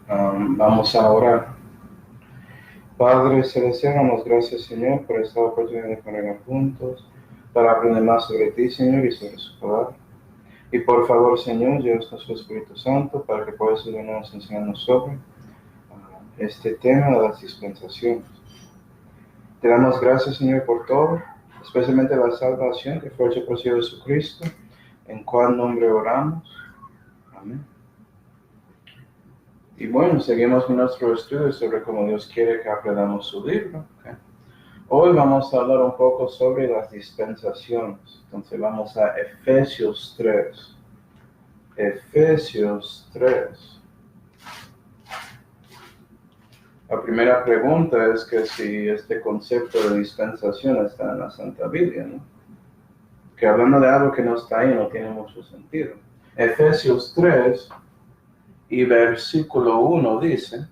Vamos a orar. Padre Celestial, damos gracias, Señor, por esta oportunidad de ponernos juntos para aprender más sobre ti, Señor, y sobre su palabra. Y por favor, Señor, llévanos con su Espíritu Santo para que puedas ayudarnos a enseñarnos sobre este tema de las dispensaciones. Te damos gracias, Señor, por todo, especialmente la salvación que fue hecha por el Señor Jesucristo, en cual nombre oramos. Amén. Y bueno, seguimos con nuestro estudio sobre cómo Dios quiere que aprendamos su libro. ¿Okay? Hoy vamos a hablar un poco sobre las dispensaciones. Entonces vamos a Efesios 3. Efesios 3. La primera pregunta es que si este concepto de dispensación está en la Santa Biblia, ¿no? Que hablando de algo que no está ahí no tiene mucho sentido. Efesios 3 y versículo 1 dice: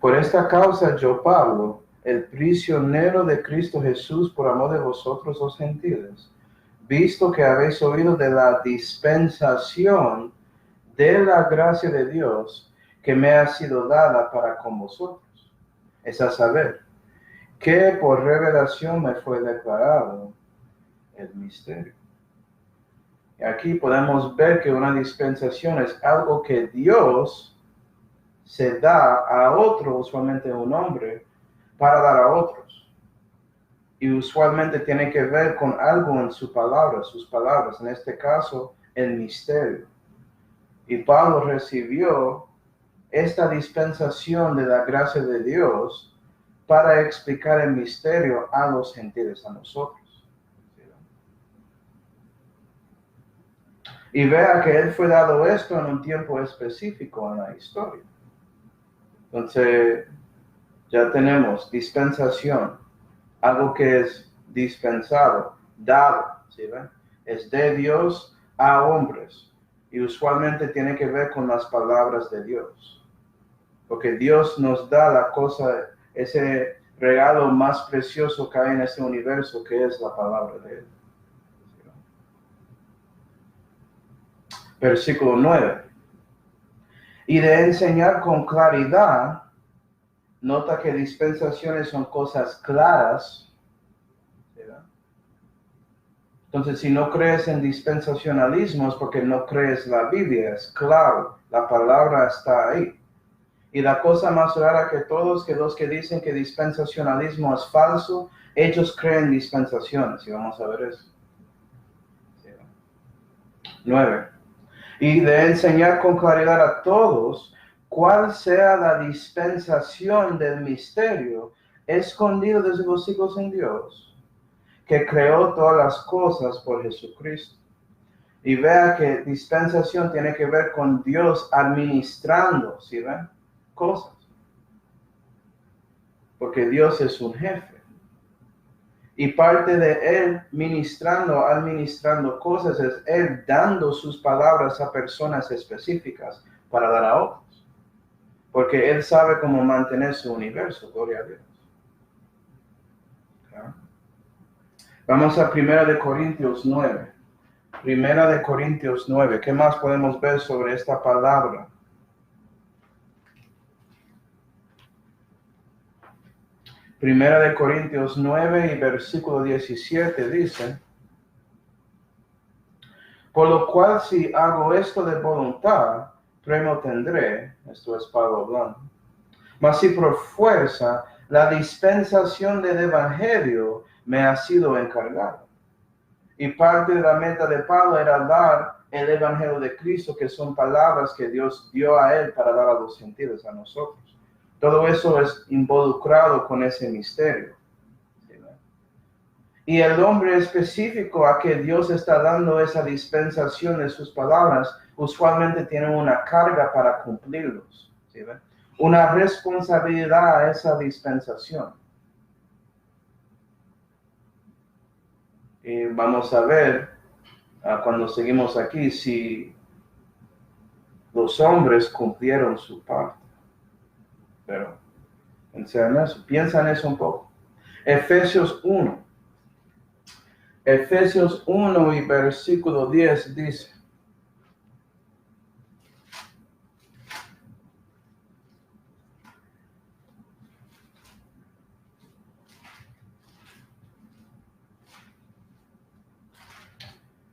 por esta causa yo, Pablo, el prisionero de Cristo Jesús, por amor de vosotros los gentiles, visto que habéis oído de la dispensación de la gracia de Dios que me ha sido dada para con vosotros, es a saber, que por revelación me fue declarado el misterio. Y aquí podemos ver que una dispensación es algo que Dios se da a otro, usualmente un hombre, para dar a otros. Y usualmente tiene que ver con algo en su palabra, sus palabras, en este caso, el misterio. Y Pablo recibió esta dispensación de la gracia de Dios para explicar el misterio a los gentiles, a nosotros. Y vea que él fue dado esto en un tiempo específico en la historia. Entonces, ya tenemos dispensación, algo que es dispensado, dado, ¿sí ven? Es de Dios a hombres y usualmente tiene que ver con las palabras de Dios. Porque Dios nos da la cosa, ese regalo más precioso que hay en este universo, que es la palabra de Él. Versículo 9. Y de enseñar con claridad, nota que dispensaciones son cosas claras. ¿Verdad? Entonces, si no crees en dispensacionalismo es porque no crees la Biblia, es claro, la palabra está ahí. Y la cosa más rara que todos, que los que dicen que dispensacionalismo es falso, ellos creen dispensaciones, y vamos a ver eso. 9. Y de enseñar con claridad a todos cuál sea la dispensación del misterio escondido desde los siglos en Dios, que creó todas las cosas por Jesucristo. Y vea que dispensación tiene que ver con Dios administrando, ¿sí ven? Cosas. Porque Dios es un jefe. Y parte de Él administrando cosas es Él dando sus palabras a personas específicas para dar a otros. Porque Él sabe cómo mantener su universo, gloria a Dios. ¿Okay? Vamos a 1 Corintios 9. 1 Corintios 9. ¿Qué más podemos ver sobre esta palabra? 1 Corintios 9 y versículo 17 dice: por lo cual si hago esto de voluntad, premio tendré, esto es Pablo hablando. Mas si por fuerza, la dispensación del evangelio me ha sido encargada. Y parte de la meta de Pablo era dar el evangelio de Cristo, que son palabras que Dios dio a él para dar a los gentiles, a nosotros. Todo eso es involucrado con ese misterio. Y el hombre específico a que Dios está dando esa dispensación de sus palabras, usualmente tiene una carga para cumplirlos. ¿Sí ven? Una responsabilidad a esa dispensación. Y vamos a ver, cuando seguimos aquí, si los hombres cumplieron su parte. Pero, piensa en eso un poco. Efesios 1. Efesios 1 y versículo 10 dice: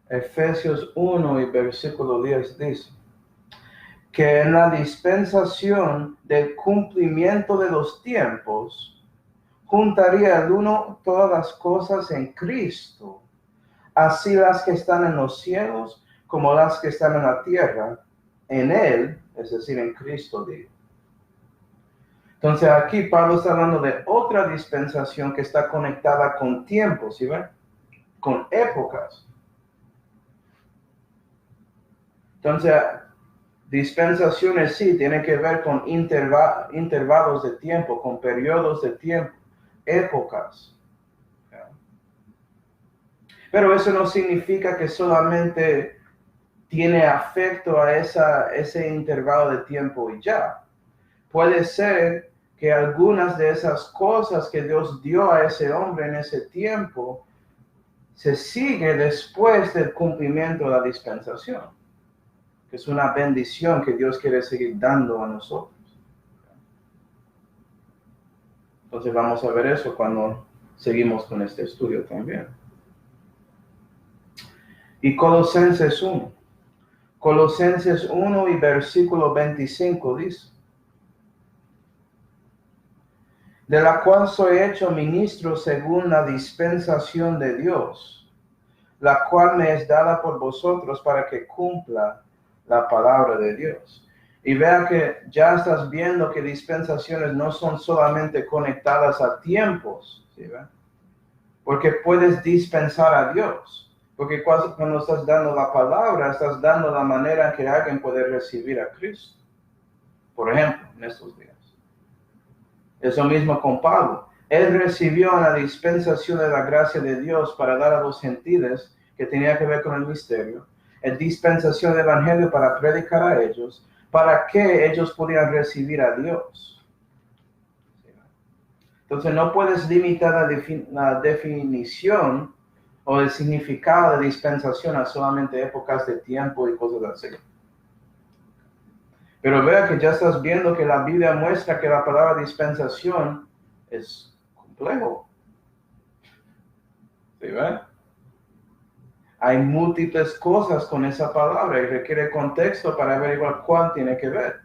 Efesios 1 y versículo 10 dice que en la dispensación del cumplimiento de los tiempos, juntaría el uno todas las cosas en Cristo, así las que están en los cielos como las que están en la tierra, en Él, es decir, en Cristo, digo. Entonces aquí Pablo está hablando de otra dispensación que está conectada con tiempos, ¿sí ven? Con épocas. Entonces, dispensaciones sí tienen que ver con intervalos de tiempo, con periodos de tiempo, épocas. Pero eso no significa que solamente tiene afecto a ese intervalo de tiempo y ya. Puede ser que algunas de esas cosas que Dios dio a ese hombre en ese tiempo se sigue después del cumplimiento de la dispensación, que es una bendición que Dios quiere seguir dando a nosotros. Entonces vamos a ver eso cuando seguimos con este estudio también. Y Colosenses 1. Colosenses 1 y versículo 25 dice: de la cual soy hecho ministro según la dispensación de Dios, la cual me es dada por vosotros para que cumpla la palabra de Dios. Y vea que ya estás viendo que dispensaciones no son solamente conectadas a tiempos, ¿sí? Porque puedes dispensar a Dios. Porque cuando estás dando la palabra, estás dando la manera en que alguien puede recibir a Cristo. Por ejemplo, en estos días. Eso mismo con Pablo. Él recibió la dispensación de la gracia de Dios para dar a los gentiles, que tenía que ver con el misterio, la dispensación del evangelio para predicar a ellos, para que ellos pudieran recibir a Dios. Entonces no puedes limitar la definición o el significado de dispensación a solamente épocas de tiempo y cosas así. Pero vea que ya estás viendo que la Biblia muestra que la palabra dispensación es complejo. ¿Sí ven? Hay múltiples cosas con esa palabra y requiere contexto para averiguar cuál tiene que ver.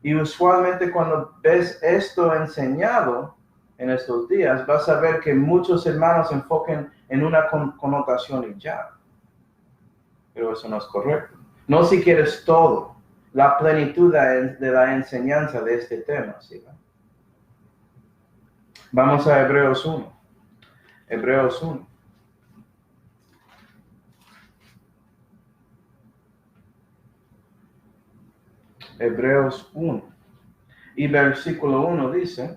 Y usualmente cuando ves esto enseñado en estos días, vas a ver que muchos hermanos se enfoquen en una connotación y ya. Pero eso no es correcto. No si quieres todo, la plenitud de la enseñanza de este tema, ¿sí? Vamos a Hebreos 1. Hebreos 1. Hebreos 1. Y versículo 1 dice: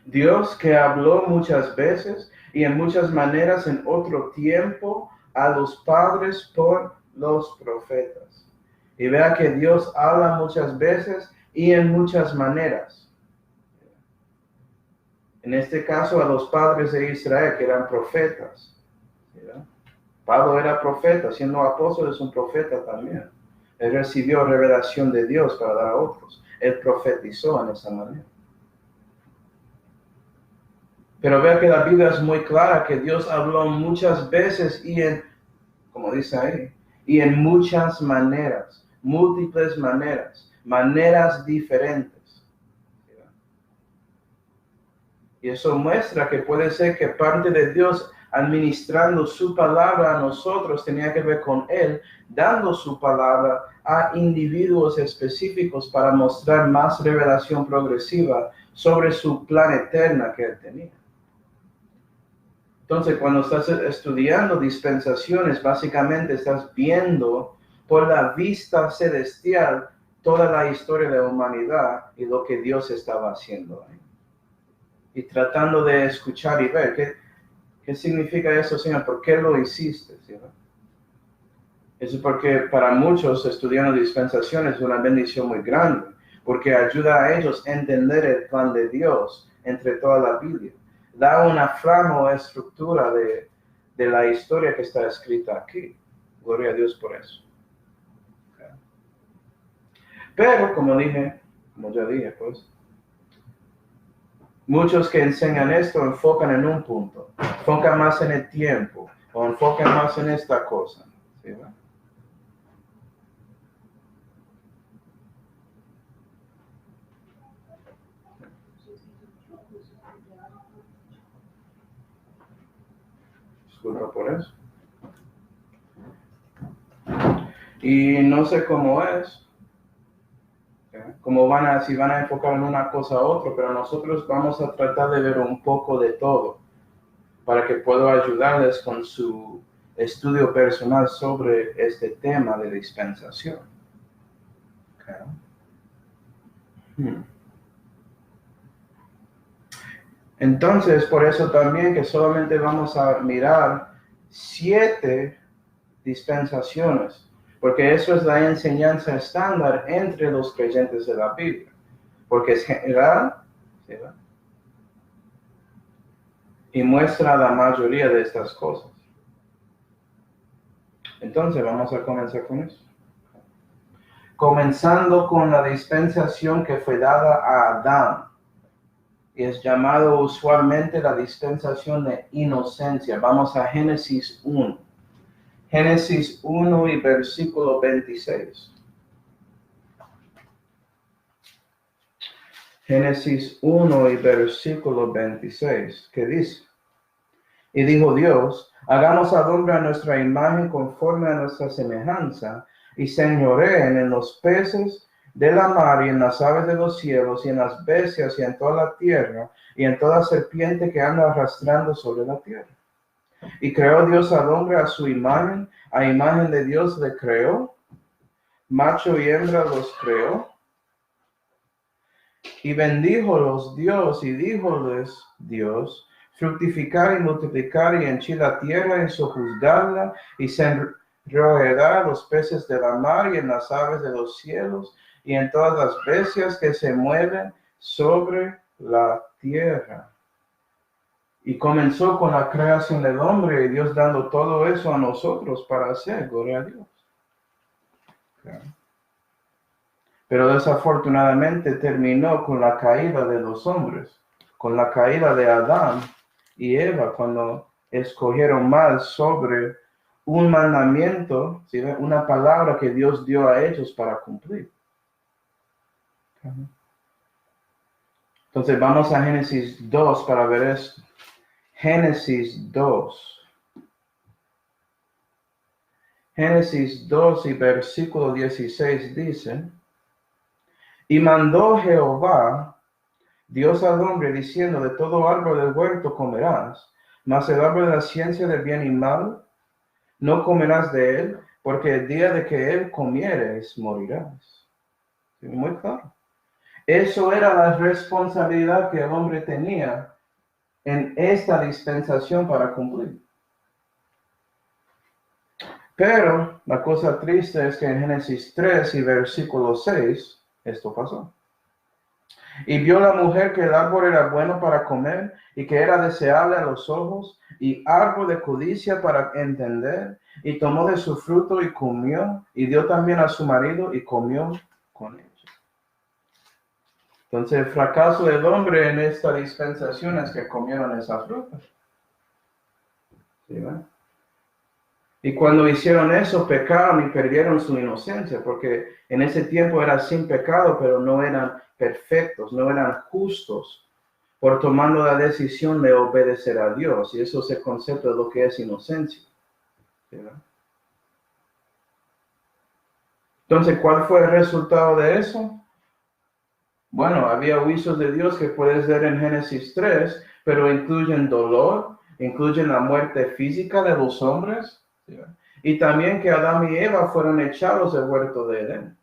Dios, que habló muchas veces y en muchas maneras en otro tiempo a los padres por los profetas. Y vea que Dios habla muchas veces y en muchas maneras. En este caso a los padres de Israel, que eran profetas. ¿Verdad? Pablo era profeta, siendo apóstol es un profeta también. Él recibió revelación de Dios para dar a otros. Él profetizó en esa manera. Pero vea que la Biblia es muy clara que Dios habló muchas veces y como dice ahí, y en muchas maneras, múltiples maneras, maneras diferentes. Y eso muestra que puede ser que parte de Dios administrando su palabra a nosotros tenía que ver con Él, dando su palabra a individuos específicos para mostrar más revelación progresiva sobre su plan eterna que Él tenía. Entonces, cuando estás estudiando dispensaciones, básicamente estás viendo por la vista celestial toda la historia de la humanidad y lo que Dios estaba haciendo ahí. Y tratando de escuchar y ver qué significa eso, Señor, ¿por qué lo hiciste, Señor? Eso es porque para muchos estudiando dispensaciones es una bendición muy grande, porque ayuda a ellos a entender el plan de Dios entre toda la Biblia. Da una frama o estructura de la historia que está escrita aquí. Gloria a Dios por eso. Okay. Pero, como ya dije, pues, Muchos que enseñan esto enfocan en un punto, enfocan más en el tiempo o enfocan más en esta cosa. ¿Sí? Disculpa por eso. Y no sé cómo es, si van a enfocar en una cosa u otra, pero nosotros vamos a tratar de ver un poco de todo para que pueda ayudarles con su estudio personal sobre este tema de dispensación. Entonces, por eso también que solamente vamos a mirar 7 dispensaciones, porque eso es la enseñanza estándar entre los creyentes de la Biblia, porque es general, ¿sí? Y muestra la mayoría de estas cosas. Entonces, vamos a comenzar con eso. Comenzando con la dispensación que fue dada a Adán. Y es llamado usualmente la dispensación de inocencia. Vamos a Génesis 1. Génesis 1 y versículo 26. Génesis 1 y versículo 26, que dice: Y dijo Dios, hagamos al hombre a nuestra imagen conforme a nuestra semejanza, y señoreen en los peces de la mar y en las aves de los cielos y en las bestias y en toda la tierra y en toda serpiente que anda arrastrando sobre la tierra. Y creó Dios al hombre a su imagen, a imagen de Dios le creó, macho y hembra los creó. Y bendíjolos Dios y díjoles Dios: fructificar y multiplicar y henchir la tierra y sojuzgarla y roerá los peces de la mar y en las aves de los cielos y en todas las bestias que se mueven sobre la tierra. Y comenzó con la creación del hombre y Dios dando todo eso a nosotros para hacer, gloria a Dios. Pero desafortunadamente terminó con la caída de los hombres, con la caída de Adán y Eva, cuando escogieron mal sobre un mandamiento, ¿sí? Una palabra que Dios dio a ellos para cumplir. Entonces vamos a Génesis 2 para ver esto. Génesis 2. Génesis 2 y versículo 16 dice: Y mandó Jehová Dios al hombre diciendo: de todo árbol del huerto comerás, mas el árbol de la ciencia del bien y mal no comerás de él, porque el día de que él comieres morirás. ¿Sí? Muy claro. Eso era la responsabilidad que el hombre tenía en esta dispensación para cumplir. Pero la cosa triste es que en Génesis 3 y versículo 6, esto pasó. Y vio la mujer que el árbol era bueno para comer y que era deseable a los ojos y árbol de codicia para entender, y tomó de su fruto y comió, y dio también a su marido y comió con ellos. Entonces el fracaso del hombre en esta dispensación es que comieron esa fruta. ¿Sí, ¿verdad? Y cuando hicieron eso, pecaron y perdieron su inocencia, porque en ese tiempo era sin pecado, pero no eran perfectos, no eran justos, por tomando la decisión de obedecer a Dios. Y eso es el concepto de lo que es inocencia. ¿Verdad? Entonces, ¿cuál fue el resultado de eso? Bueno, había juicios de Dios que puedes ver en Génesis 3, pero incluyen dolor, incluyen la muerte física de los hombres, ¿verdad? Y también que Adán y Eva fueron echados del huerto de Edén.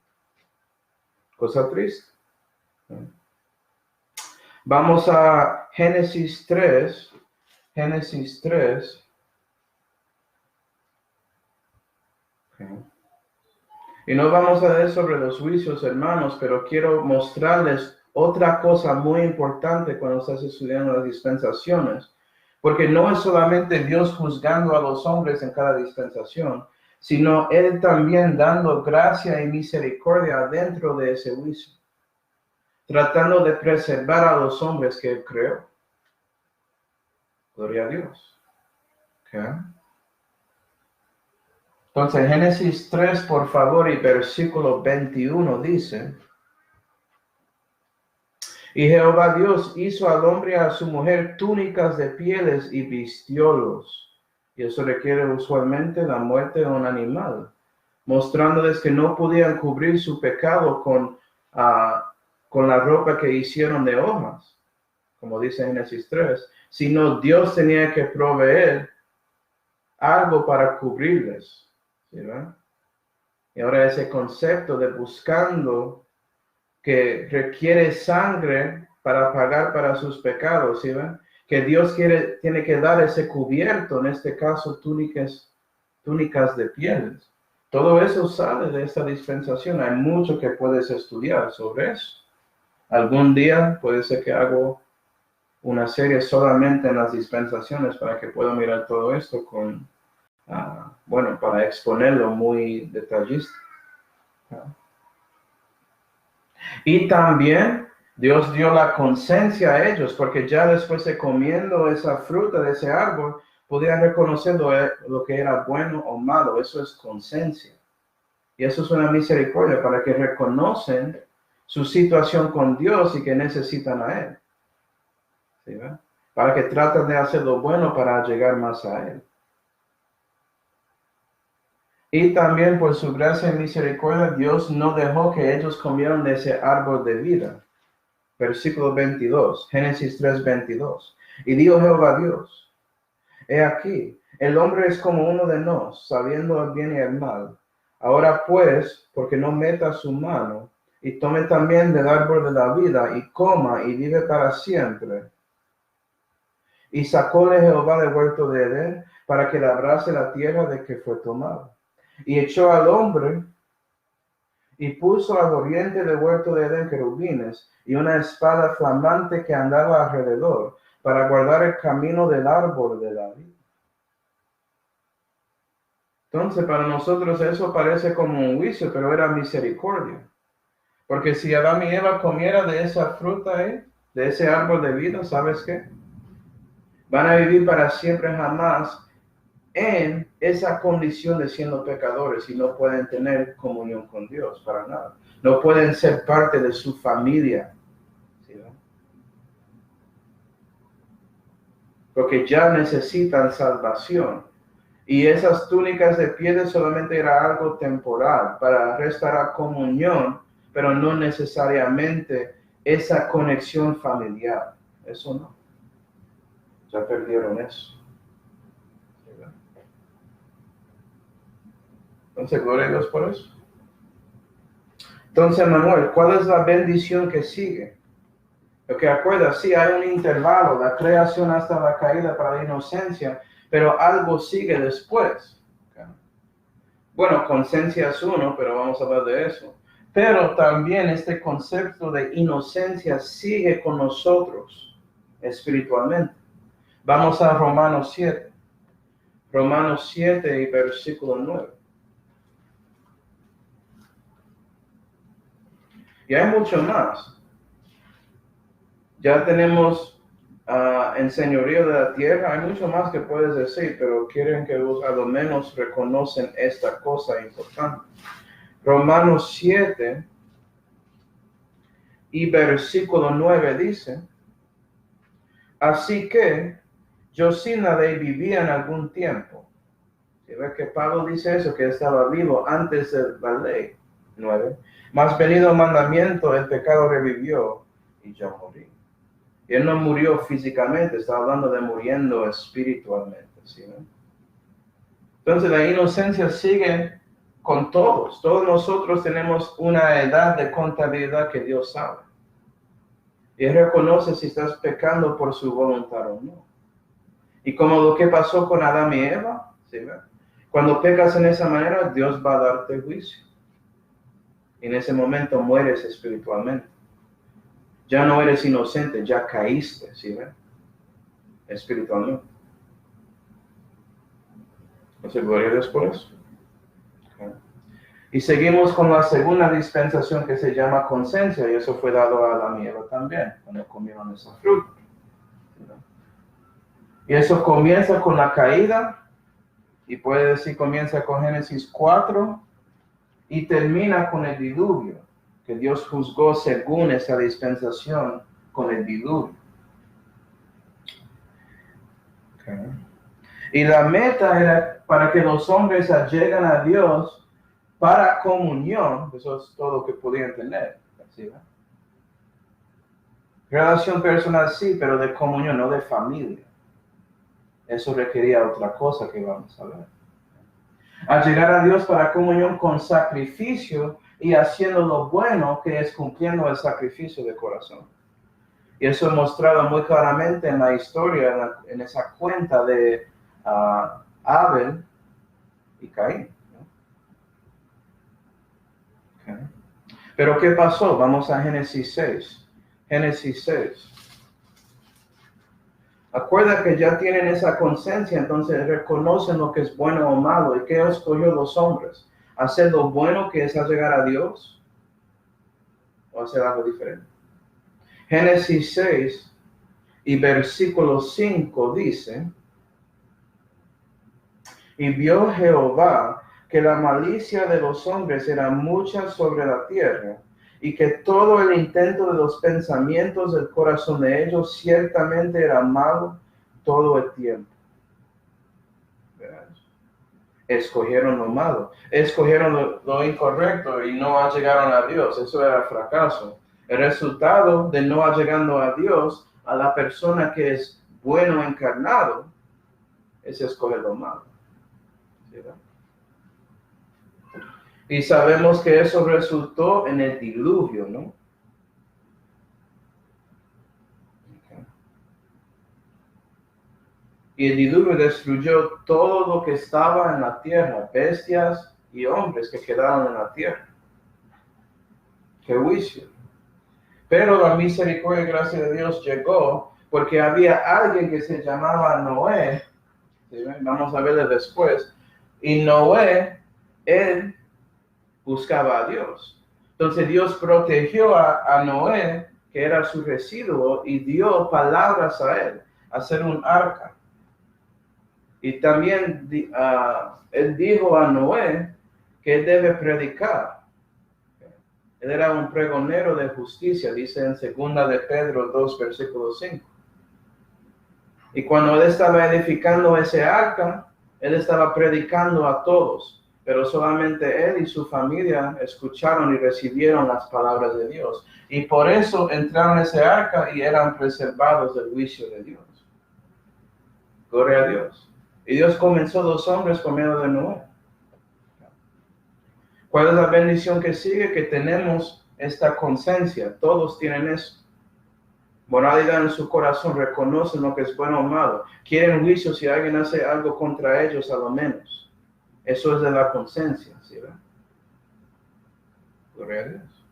Cosa triste. Vamos a Génesis 3. Génesis 3. Y no vamos a ver sobre los juicios, hermanos, pero quiero mostrarles otra cosa muy importante cuando estás estudiando las dispensaciones. Porque no es solamente Dios juzgando a los hombres en cada dispensación, sino Él también dando gracia y misericordia dentro de ese juicio. tratando de preservar a los hombres que él creó. Gloria a Dios. Okay. Entonces, Génesis 3, por favor, y versículo 21 dice: y Jehová Dios hizo al hombre y a su mujer túnicas de pieles y vistiólos. Y eso requiere usualmente la muerte de un animal, mostrándoles que no podían cubrir su pecado con la ropa que hicieron de hojas, como dice Génesis 3, sino Dios tenía que proveer algo para cubrirles. ¿Sí, verdad? Y ahora ese concepto de buscando que requiere sangre para pagar para sus pecados, ¿sí ven? Que Dios tiene que dar ese cubierto, en este caso túnicas de pieles. Todo eso sale de esta dispensación. Hay mucho que puedes estudiar sobre eso. Algún día puede ser que hago una serie solamente en las dispensaciones para que pueda mirar todo esto con, para exponerlo muy detallista. Y también Dios dio la conciencia a ellos, porque ya después de comiendo esa fruta de ese árbol, podían reconocer lo que era bueno o malo. Eso es conciencia. Y eso es una misericordia para que reconocen su situación con Dios y que necesitan a Él. ¿Sí, ¿verdad? Para que traten de hacer lo bueno para llegar más a Él. Y también por su gracia y misericordia, Dios no dejó que ellos comieran de ese árbol de vida. Versículo 22, Génesis 3, 22. Y dijo Jehová Dios: he aquí, el hombre es como uno de nos, sabiendo el bien y el mal. Ahora pues, porque no meta su mano, y tome también del árbol de la vida, y coma, y vive para siempre. Y sacóle Jehová del huerto de Edén, para que labrase la tierra de que fue tomado. Y echó al hombre, y puso al oriente del huerto de Edén querubines, y una espada flamante que andaba alrededor, para guardar el camino del árbol de la vida. Entonces, para nosotros eso parece como un juicio, pero era misericordia. Porque si Adán y Eva comiera de esa fruta, de ese árbol de vida, ¿sabes qué? Van a vivir para siempre jamás en esa condición de siendo pecadores y no pueden tener comunión con Dios para nada. No pueden ser parte de su familia. ¿Sí, no? Porque ya necesitan salvación. Y esas túnicas de piel solamente era algo temporal para restaurar comunión, pero no necesariamente esa conexión familiar. Eso no. Ya perdieron eso. Entonces, gloria a Dios por eso. Entonces, Manuel, ¿cuál es la bendición que sigue? Porque acuerda, sí hay un intervalo, la creación hasta la caída para la inocencia, pero algo sigue después. Okay. Bueno, conciencia es uno, pero vamos a hablar de eso. Pero también este concepto de inocencia sigue con nosotros espiritualmente. Vamos a Romanos 7. Romanos 7 y versículo 9. Y hay mucho más. Ya tenemos en señorío de la tierra, hay mucho más que puedes decir, pero quieren que a lo menos reconocen esta cosa importante. Romanos 7 y versículo 9 dice: así que yo sin la ley vivía en algún tiempo. ¿Sí ves que Pablo dice eso? Que estaba vivo antes de la ley. 9. Mas venido el mandamiento, el pecado revivió y yo morí. Y él no murió físicamente, está hablando de muriendo espiritualmente. ¿Sí, no? Entonces la inocencia sigue con todos. Todos nosotros tenemos una edad de contabilidad que Dios sabe. Y él reconoce si estás pecando por su voluntad o no. Y como lo que pasó con Adán y Eva, ¿sí, no? Cuando pecas en esa manera, Dios va a darte juicio. Y en ese momento mueres espiritualmente. Ya no eres inocente, ya caíste, ¿sí ven? Espiritualmente. Entonces, gloria a Dios por eso. Okay. Y seguimos con la segunda dispensación que se llama conciencia, y eso fue dado a Adán y Eva también, cuando comieron esa fruta. Y eso comienza con la caída, y puede decir comienza con Génesis 4, y termina con el diluvio, que Dios juzgó según esa dispensación con el diluvio. Okay. Y la meta era para que los hombres lleguen a Dios para comunión, eso es todo lo que podían tener. ¿Sí? Relación personal sí, pero de comunión, no de familia. Eso requería otra cosa que vamos a ver. A llegar a Dios para comunión con sacrificio y haciendo lo bueno, que es cumpliendo el sacrificio de corazón. Y eso es mostrado muy claramente en la historia, en esa cuenta de Abel y Caín. ¿No? Okay. Pero ¿qué pasó? Vamos a Génesis 6. Génesis 6. Acuerda que ya tienen esa conciencia, entonces reconocen lo que es bueno o malo. ¿Y qué escogió los hombres? ¿Hacer lo bueno, que es llegar a Dios? ¿O hacer algo diferente? Génesis 6 y versículo 5 dice: y vio Jehová que la malicia de los hombres era mucha sobre la tierra, y que todo el intento de los pensamientos del corazón de ellos ciertamente era malo todo el tiempo. ¿Verdad? Escogieron lo malo, escogieron lo incorrecto y no llegaron a Dios. Eso era fracaso. El resultado de no llegando a Dios, a la persona que es bueno encarnado, es escoger lo malo. ¿Verdad? Y sabemos que eso resultó en el diluvio, ¿no? Okay. Y el diluvio destruyó todo lo que estaba en la tierra, bestias y hombres que quedaron en la tierra. ¡Qué juicio! Pero la misericordia y gracia de Dios llegó porque había alguien que se llamaba Noé. ¿Sí? Vamos a verlo después. Y Noé, él buscaba a Dios. Entonces Dios protegió a Noé, que era su residuo, y dio palabras a él, hacer un arca. Y también él dijo a Noé que él debe predicar. Él era un pregonero de justicia, dice en 2 de Pedro 2, versículo 5. Y cuando él estaba edificando ese arca, él estaba predicando a todos. Pero solamente él y su familia escucharon y recibieron las palabras de Dios. Y por eso entraron en ese arca y eran preservados del juicio de Dios. Gloria a Dios. Y Dios comenzó 2 hombres por medio de Noé. ¿Cuál es la bendición que sigue? Que tenemos esta conciencia. Todos tienen eso. Moralidad en su corazón, reconocen lo que es bueno o malo. Quieren juicio si alguien hace algo contra ellos, a lo menos. Eso es de la conciencia, ¿sí? Gloria a Dios.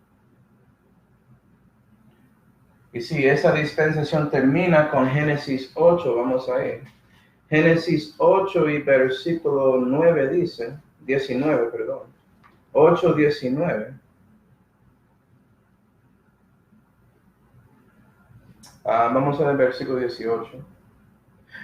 Y sí, esa dispensación termina con Génesis 8, vamos a ir. Génesis 8 y versículo 9 dice, 19, perdón. 8, 19. Vamos a ver el versículo 18.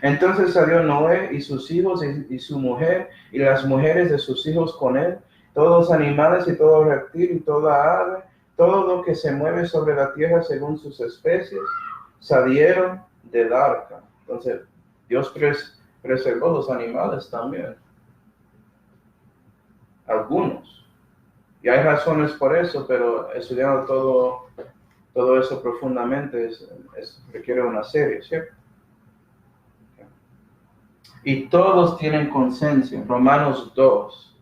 Entonces salió Noé y sus hijos y su mujer y las mujeres de sus hijos con él, todos los animales y todo reptil y toda ave, todo lo que se mueve sobre la tierra según sus especies, salieron del arca. Entonces Dios preservó los animales también. Algunos. Y hay razones por eso, pero estudiando todo eso profundamente requiere una serie, ¿cierto? Y todos tienen conciencia. Romanos 2.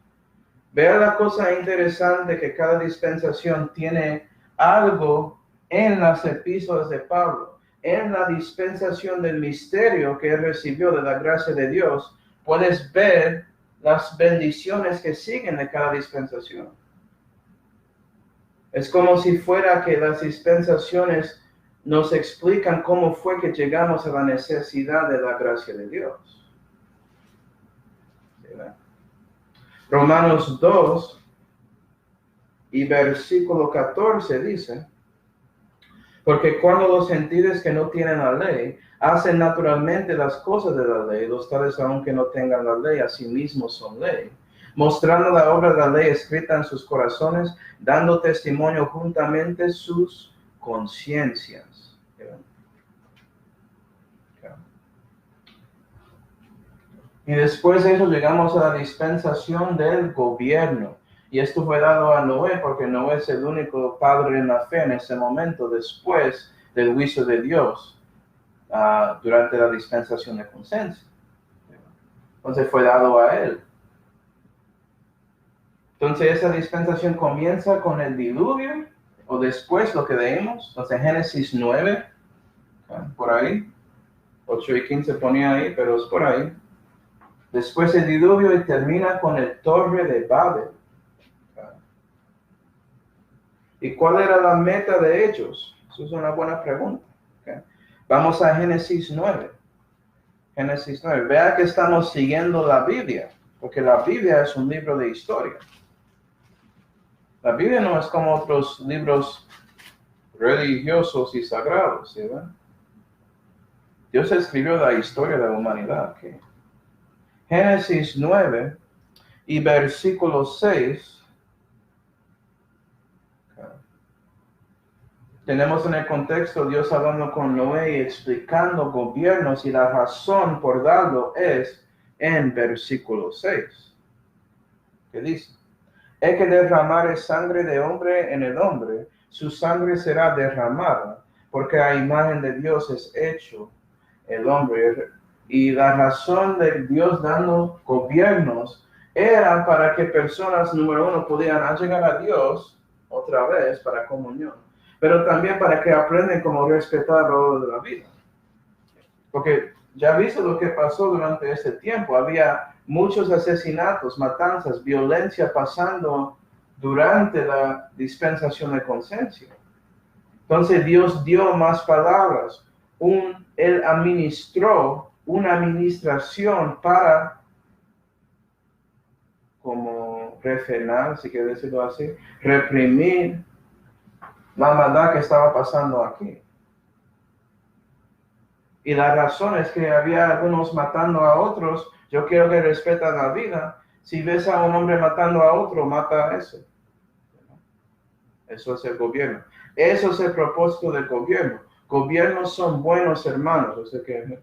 Vea la cosa interesante que cada dispensación tiene algo en las epístolas de Pablo. En la dispensación del misterio que él recibió de la gracia de Dios, puedes ver las bendiciones que siguen de cada dispensación. Es como si fuera que las dispensaciones nos explican cómo fue que llegamos a la necesidad de la gracia de Dios. Romanos 2, y versículo 14 dice, porque cuando los gentiles que no tienen la ley hacen naturalmente las cosas de la ley, los tales aunque no tengan la ley, a sí mismos son ley, mostrando la obra de la ley escrita en sus corazones, dando testimonio juntamente sus conciencias. Y después de eso llegamos a la dispensación del gobierno. Y esto fue dado a Noé porque Noé es el único padre en la fe en ese momento, después del juicio de Dios, durante la dispensación de conciencia. Entonces fue dado a él. Entonces esa dispensación comienza con el diluvio, o después lo que leímos, entonces Génesis 9, por ahí, 8 y 15 ponía ahí, pero es por ahí. Después el diluvio y termina con el Torre de Babel. ¿Y cuál era la meta de ellos? Eso es una buena pregunta. Vamos a Génesis 9. Génesis 9. Vea que estamos siguiendo la Biblia, porque la Biblia es un libro de historia. La Biblia no es como otros libros religiosos y sagrados, ¿sí? Dios escribió la historia de la humanidad. Génesis 9 y versículo 6. Tenemos en el contexto Dios hablando con Noé y explicando gobiernos, y la razón por darlo es en versículo 6. ¿Qué dice? El que derramare sangre de hombre en el hombre, su sangre será derramada, porque a imagen de Dios es hecho el hombre. Y la razón de Dios dando gobiernos era para que personas, número uno, pudieran llegar a Dios otra vez para comunión, pero también para que aprendan cómo respetar el orden de la vida. Porque ya viste lo que pasó durante ese tiempo. Había muchos asesinatos, matanzas, violencia pasando durante la dispensación de conciencia. Entonces Dios dio más palabras. Él administró una administración para, como refrenar, si quiere decirlo así, reprimir la maldad que estaba pasando aquí. Y la razón es que había algunos matando a otros. Yo quiero que respeten la vida. Si ves a un hombre matando a otro, mata a ese. Eso es el gobierno. Eso es el propósito del gobierno. Gobiernos son buenos hermanos. Yo sé que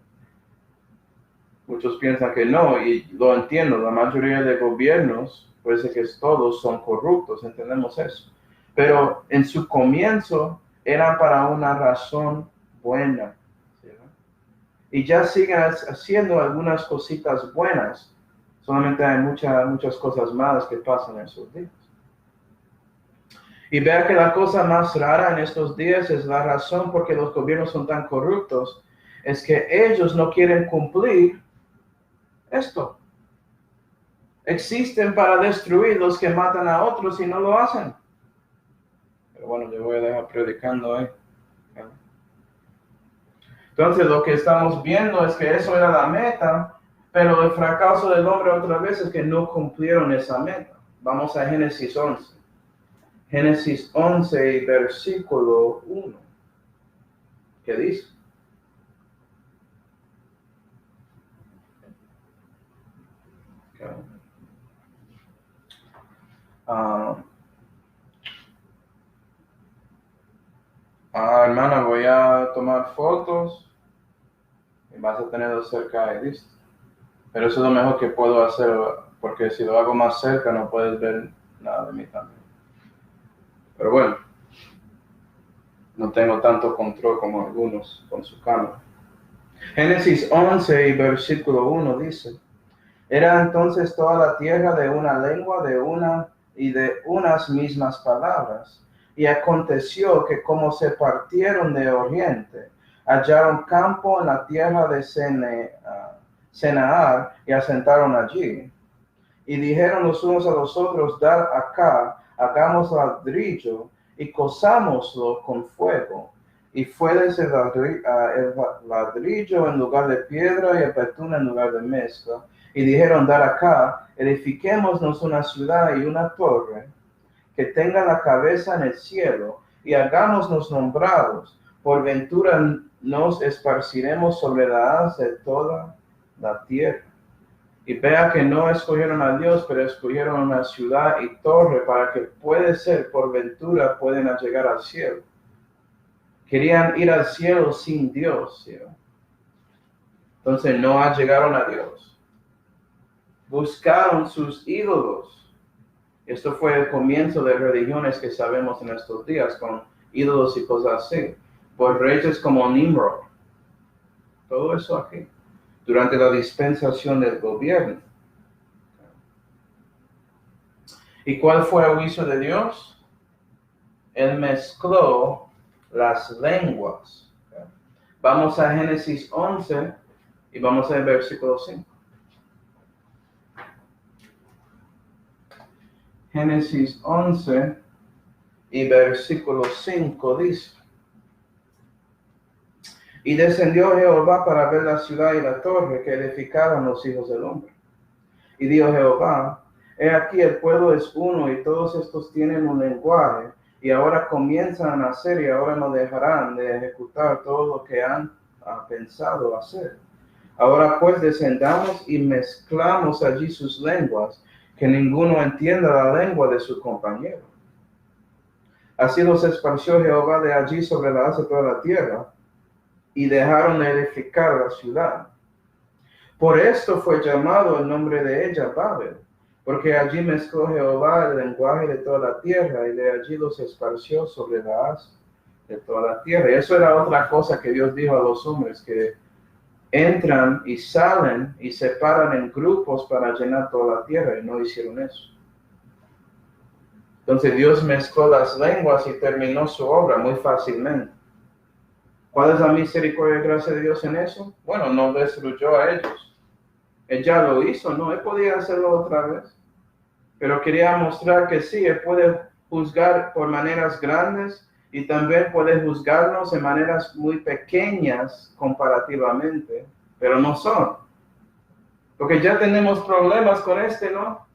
muchos piensan que no, y lo entiendo. La mayoría de gobiernos, parece que todos son corruptos, entendemos eso. Pero en su comienzo eran para una razón buena. Y ya siguen haciendo algunas cositas buenas. Solamente hay muchas cosas malas que pasan en esos días. Y vea que la cosa más rara en estos días es la razón por qué los gobiernos son tan corruptos. Es que ellos no quieren cumplir esto. Existen para destruir los que matan a otros y no lo hacen. Pero bueno, yo voy a dejar predicando ahí. Entonces lo que estamos viendo es que eso era la meta, pero el fracaso del hombre otra vez es que no cumplieron esa meta. Vamos a Génesis 11. Génesis 11, versículo 1. ¿Qué dice? Hermana, voy a tomar fotos y vas a tenerlo cerca y listo. Pero eso es lo mejor que puedo hacer, porque si lo hago más cerca no puedes ver nada de mí también. Pero bueno, no tengo tanto control como algunos con su cámara. Génesis 11 y versículo 1 dice: Era entonces toda la tierra de una lengua, de unas mismas palabras. Y aconteció que como se partieron de oriente, hallaron campo en la tierra de Senaar y asentaron allí. Y dijeron los unos a los otros: Dad acá, hagamos ladrillo y cosámoslo con fuego. Y fue el ladrillo en lugar de piedra y el betún en lugar de mezcla. Y dijeron: Dad acá, edifiquémonos una ciudad y una torre, que tenga la cabeza en el cielo, y hagámonos nombrados. Por ventura nos esparciremos sobre la haz de toda la tierra. Y vea que no escogieron a Dios, pero escogieron una ciudad y torre para que puede ser, por ventura, pueden llegar al cielo. Querían ir al cielo sin Dios, ¿sí? Entonces no llegaron a Dios. Buscaron sus ídolos. Esto fue el comienzo de religiones que sabemos en estos días, con ídolos y cosas así. Por reyes como Nimrod. Todo eso aquí. Durante la dispensación del gobierno. ¿Y cuál fue el juicio de Dios? Él mezcló las lenguas. Vamos a Génesis 11 y vamos al versículo 5. Génesis 11 y versículo 5 dice: Y descendió Jehová para ver la ciudad y la torre que edificaron los hijos del hombre. Y dijo Jehová: He aquí el pueblo es uno y todos estos tienen un lenguaje, y ahora comienzan a hacer y ahora no dejarán de ejecutar todo lo que han pensado hacer. Ahora pues descendamos y mezclamos allí sus lenguas, que ninguno entienda la lengua de su compañero. Así los esparció Jehová de allí sobre la haz de toda la tierra, y dejaron de edificar la ciudad. Por esto fue llamado el nombre de ella Babel, porque allí mezcló Jehová el lenguaje de toda la tierra, y de allí los esparció sobre la haz de toda la tierra. Y eso era otra cosa que Dios dijo a los hombres, que entran y salen y se paran en grupos para llenar toda la tierra, y no hicieron eso. Entonces Dios mezcló las lenguas y terminó su obra muy fácilmente. ¿Cuál es la misericordia y gracia de Dios en eso? Bueno, no destruyó a ellos. Él ya lo hizo, ¿no? Él podía hacerlo otra vez. Pero quería mostrar que sí, Él puede juzgar por maneras grandes y también puede juzgarnos en maneras muy pequeñas comparativamente, pero no son. Porque ya tenemos problemas con ¿no?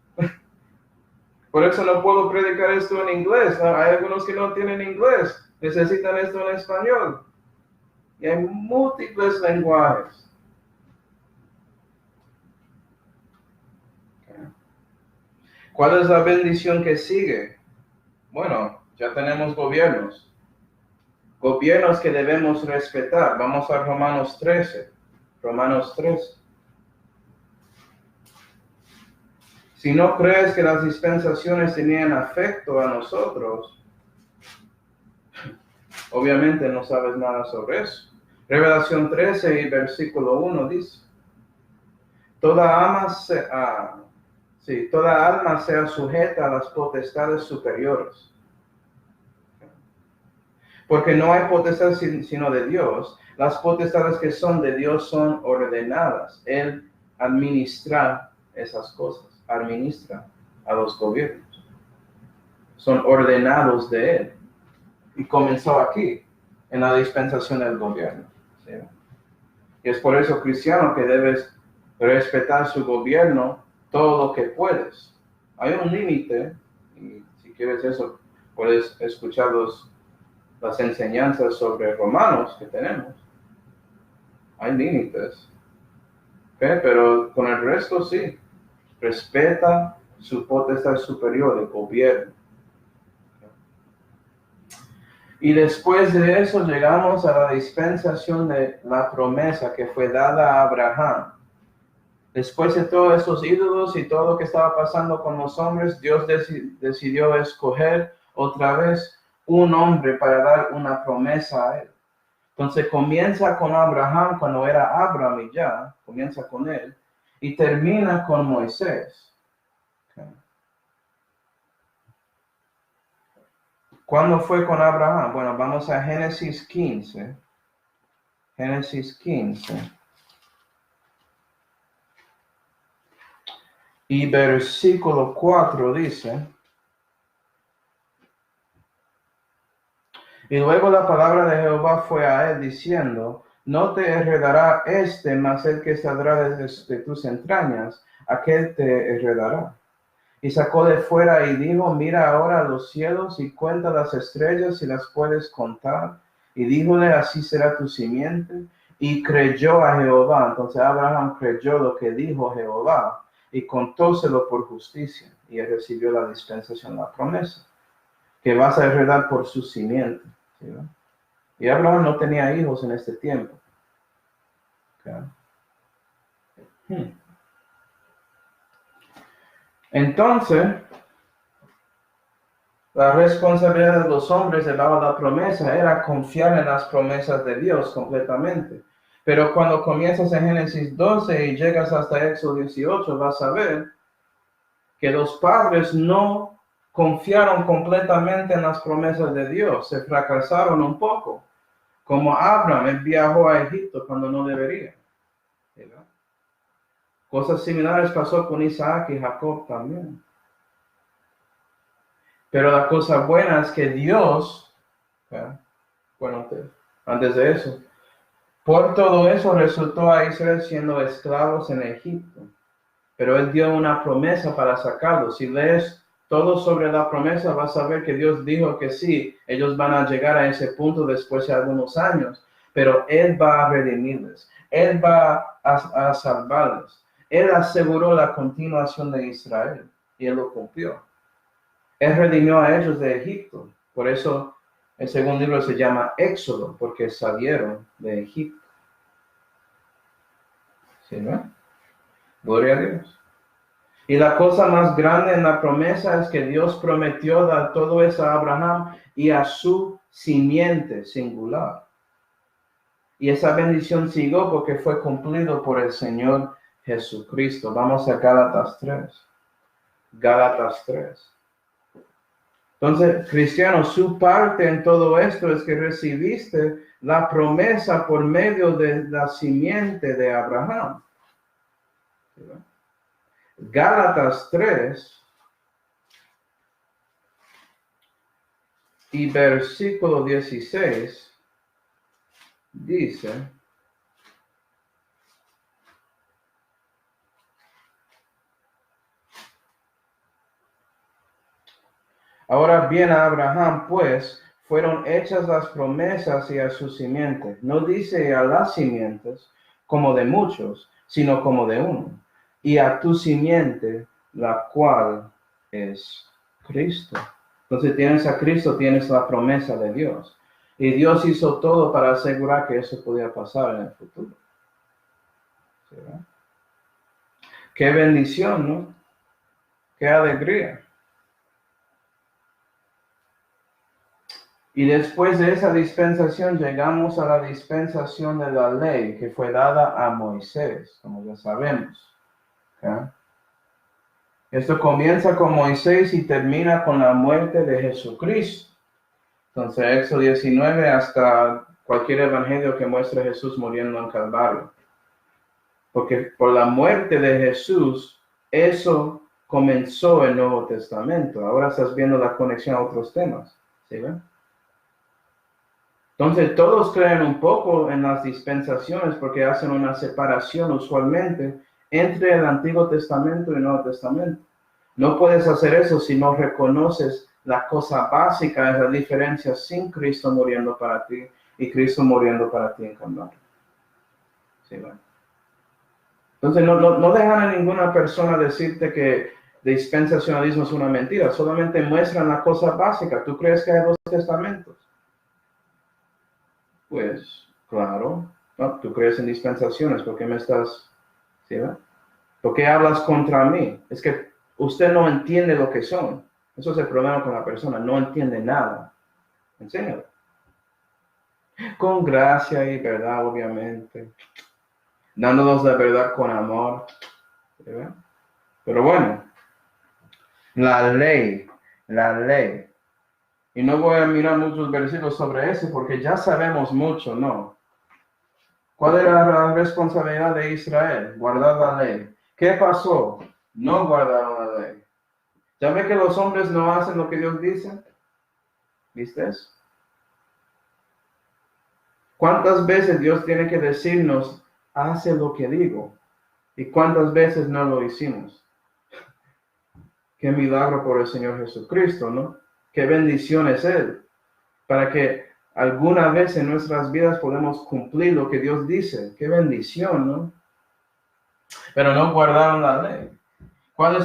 Por eso no puedo predicar esto en inglés, ¿no? Hay algunos que no tienen inglés, necesitan esto en español. Y hay múltiples lenguajes. ¿Cuál es la bendición que sigue? Bueno, ya tenemos gobiernos. Gobiernos que debemos respetar. Vamos a Romanos 13. Romanos 13. Si no crees que las dispensaciones tenían afecto a nosotros, obviamente no sabes nada sobre eso. Revelación 13 y versículo 1 dice: Toda alma sea sujeta a las potestades superiores. Porque no hay potestad sino de Dios. Las potestades que son de Dios son ordenadas. Él administra esas cosas. Administra a los gobiernos. Son ordenados de Él. Y comenzó aquí, en la dispensación del gobierno. ¿Sí? Y es por eso, cristiano, que debes respetar su gobierno todo lo que puedes. Hay un límite, y si quieres eso, puedes escuchar las enseñanzas sobre Romanos que tenemos. Hay límites. ¿Okay? Pero con el resto sí. Respeta su potestad superior, el gobierno. Y después de eso llegamos a la dispensación de la promesa que fue dada a Abraham. Después de todos esos ídolos y todo lo que estaba pasando con los hombres, Dios decidió escoger otra vez un hombre para dar una promesa a él. Entonces comienza con Abraham cuando era Abraham y ya, comienza con él, y termina con Moisés. Okay. ¿Cuándo fue con Abraham? Bueno, vamos a Génesis 15. Génesis 15. Y versículo 4 dice: Y luego la palabra de Jehová fue a él diciendo: No te heredará mas el que saldrá de tus entrañas, aquel te heredará. Y sacó de fuera y dijo, mira ahora los cielos y cuenta las estrellas si las puedes contar. Y díjole, así será tu simiente. Y creyó a Jehová. Entonces Abraham creyó lo que dijo Jehová y contóselo por justicia. Y él recibió la dispensación, la promesa, que vas a heredar por su simiente. ¿Sí, no? Y Abraham no tenía hijos en este tiempo. ¿Okay? Entonces, la responsabilidad de los hombres de la promesa era confiar en las promesas de Dios completamente. Pero cuando comienzas en Génesis 12 y llegas hasta Éxodo 18, vas a ver que los padres no confiaron completamente en las promesas de Dios, se fracasaron un poco. Como Abraham, él viajó a Egipto cuando no debería. ¿Verdad? Cosas similares pasó con Isaac y Jacob también. Pero la cosa buena es que Dios, bueno, antes de eso, por todo eso resultó a Israel siendo esclavos en Egipto. Pero él dio una promesa para sacarlos. Si lees todo sobre la promesa, vas a ver que Dios dijo que sí, ellos van a llegar a ese punto después de algunos años, pero él va a redimirles, él va a salvarles. Él aseguró la continuación de Israel y él lo cumplió. Él redimió a ellos de Egipto. Por eso el segundo libro se llama Éxodo, porque salieron de Egipto. ¿Sí, no? Gloria a Dios. Y la cosa más grande en la promesa es que Dios prometió dar todo eso a Abraham y a su simiente singular. Y esa bendición siguió porque fue cumplido por el Señor Jesucristo. Vamos a Gálatas 3. Gálatas 3. Entonces, cristiano, su parte en todo esto es que recibiste la promesa por medio de la simiente de Abraham. Gálatas 3 y versículo 16 dice: ahora bien, a Abraham, pues, fueron hechas las promesas y a su simiente. No dice a las simientes como de muchos, sino como de uno. Y a tu simiente, la cual es Cristo. Entonces tienes a Cristo, tienes la promesa de Dios. Y Dios hizo todo para asegurar que eso podía pasar en el futuro. ¿Sí, no? Qué bendición, ¿no? Qué alegría. Y después de esa dispensación llegamos a la dispensación de la ley que fue dada a Moisés, como ya sabemos. ¿Okay? Esto comienza con Moisés y termina con la muerte de Jesucristo. Entonces, Éxodo 19 hasta cualquier evangelio que muestre a Jesús muriendo en Calvario. Porque por la muerte de Jesús, eso comenzó el Nuevo Testamento. Ahora estás viendo la conexión a otros temas. ¿Sí ven? Entonces todos creen un poco en las dispensaciones porque hacen una separación usualmente entre el Antiguo Testamento y el Nuevo Testamento. No puedes hacer eso si no reconoces la cosa básica de la diferencia sin Cristo muriendo para ti y Cristo muriendo para ti en Calvario. ¿Sí, bueno? Entonces no dejan a ninguna persona decirte que dispensacionalismo es una mentira, solamente muestran la cosa básica. ¿Tú crees que hay dos testamentos? Pues, claro, ¿no? Tú crees en dispensaciones, ¿por qué me estás, ¿sí, va? ¿Por qué hablas contra mí? Es que usted no entiende lo que son. Eso es el problema con la persona, no entiende nada. Enséñalo. Con gracia y verdad, obviamente. Dándonos la verdad con amor. ¿Sí, va? Pero bueno, la ley. Y no voy a mirar muchos versículos sobre eso porque ya sabemos mucho, ¿no? ¿Cuál era la responsabilidad de Israel? Guardar la ley. ¿Qué pasó? No guardaron la ley. ¿Ya ve que los hombres no hacen lo que Dios dice? ¿Viste eso? ¿Cuántas veces Dios tiene que decirnos, hace lo que digo? ¿Y cuántas veces no lo hicimos? Qué milagro por el Señor Jesucristo, ¿no? Qué bendición es Él, para que alguna vez en nuestras vidas podamos cumplir lo que Dios dice. Qué bendición, ¿no? Pero no guardaron la ley. ¿Cuál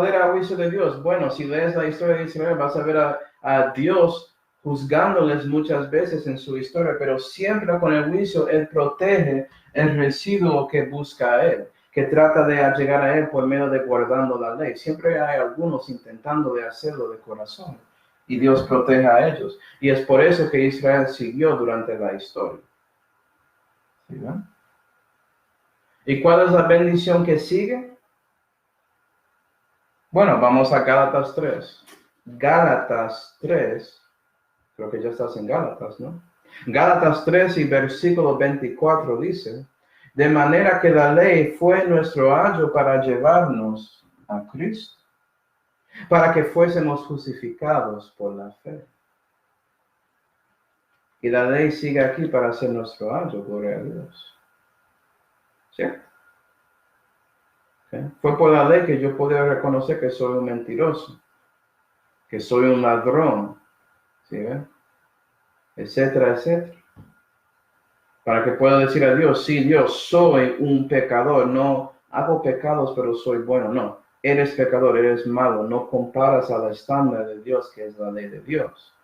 era el juicio de Dios? Bueno, si lees la historia de Israel, vas a ver a Dios juzgándoles muchas veces en su historia, pero siempre con el juicio Él protege el residuo que busca a Él, que trata de llegar a Él por medio de guardando la ley. Siempre hay algunos intentando de hacerlo de corazón, y Dios protege a ellos. Y es por eso que Israel siguió durante la historia. ¿Sí, ven? ¿Y cuál es la bendición que sigue? Bueno, vamos a Gálatas 3. Gálatas 3, creo que ya estás en Gálatas, ¿no? Gálatas 3 y versículo 24 dice, de manera que la ley fue nuestro ayo para llevarnos a Cristo, para que fuésemos justificados por la fe. Y la ley sigue aquí para ser nuestro ayo, gloria a Dios. ¿Cierto? ¿Sí? Fue por la ley que yo podía reconocer que soy un mentiroso, que soy un ladrón, ¿sí ven? Etcétera, etcétera. Para que pueda decir a Dios, sí, Dios, soy un pecador, no hago pecados, pero soy bueno. No, eres pecador, eres malo, no comparas al estándar de Dios, que es la ley de Dios.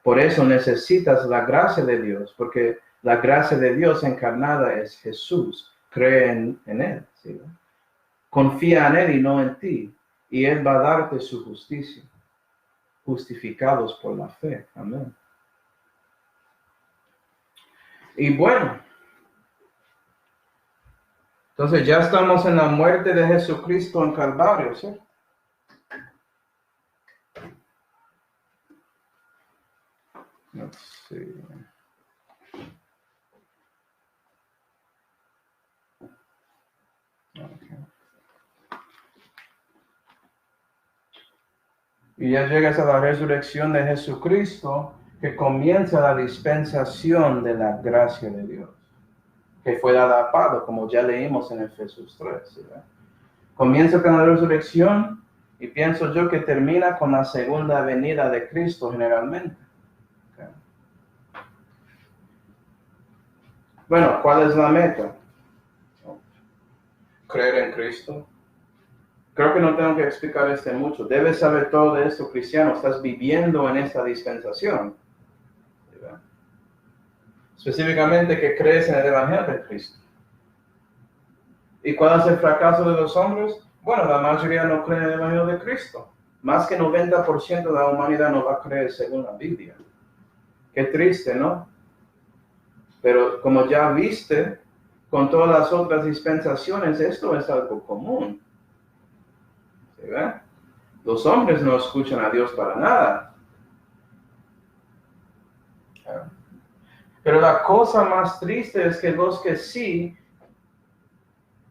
Por eso necesitas la gracia de Dios, porque la gracia de Dios encarnada es Jesús. Cree en Él, ¿sí? Confía en Él y no en ti, y Él va a darte su justicia. Justificados por la fe. Amén. Y bueno, entonces ya estamos en la muerte de Jesucristo en Calvario, ¿sí? Let's see. Okay. Y ya llegas a la resurrección de Jesucristo, que comienza la dispensación de la gracia de Dios, que fue dada a Pablo, como ya leímos en Efesios 3. ¿Sí? Comienza con la resurrección y pienso yo que termina con la segunda venida de Cristo generalmente. Okay. Bueno, ¿cuál es la meta? Creer en Cristo. Creo que no tengo que explicar mucho. Debes saber todo de esto, cristiano. Estás viviendo en esta dispensación. ¿Verdad? Específicamente que crees en el Evangelio de Cristo. ¿Y cuál es el fracaso de los hombres? Bueno, la mayoría no cree en el Evangelio de Cristo. Más que 90% de la humanidad no va a creer según la Biblia. Qué triste, ¿no? Pero como ya viste, con todas las otras dispensaciones, esto es algo común. ¿Sí ve? Los hombres no escuchan a Dios para nada. Pero la cosa más triste es que los que sí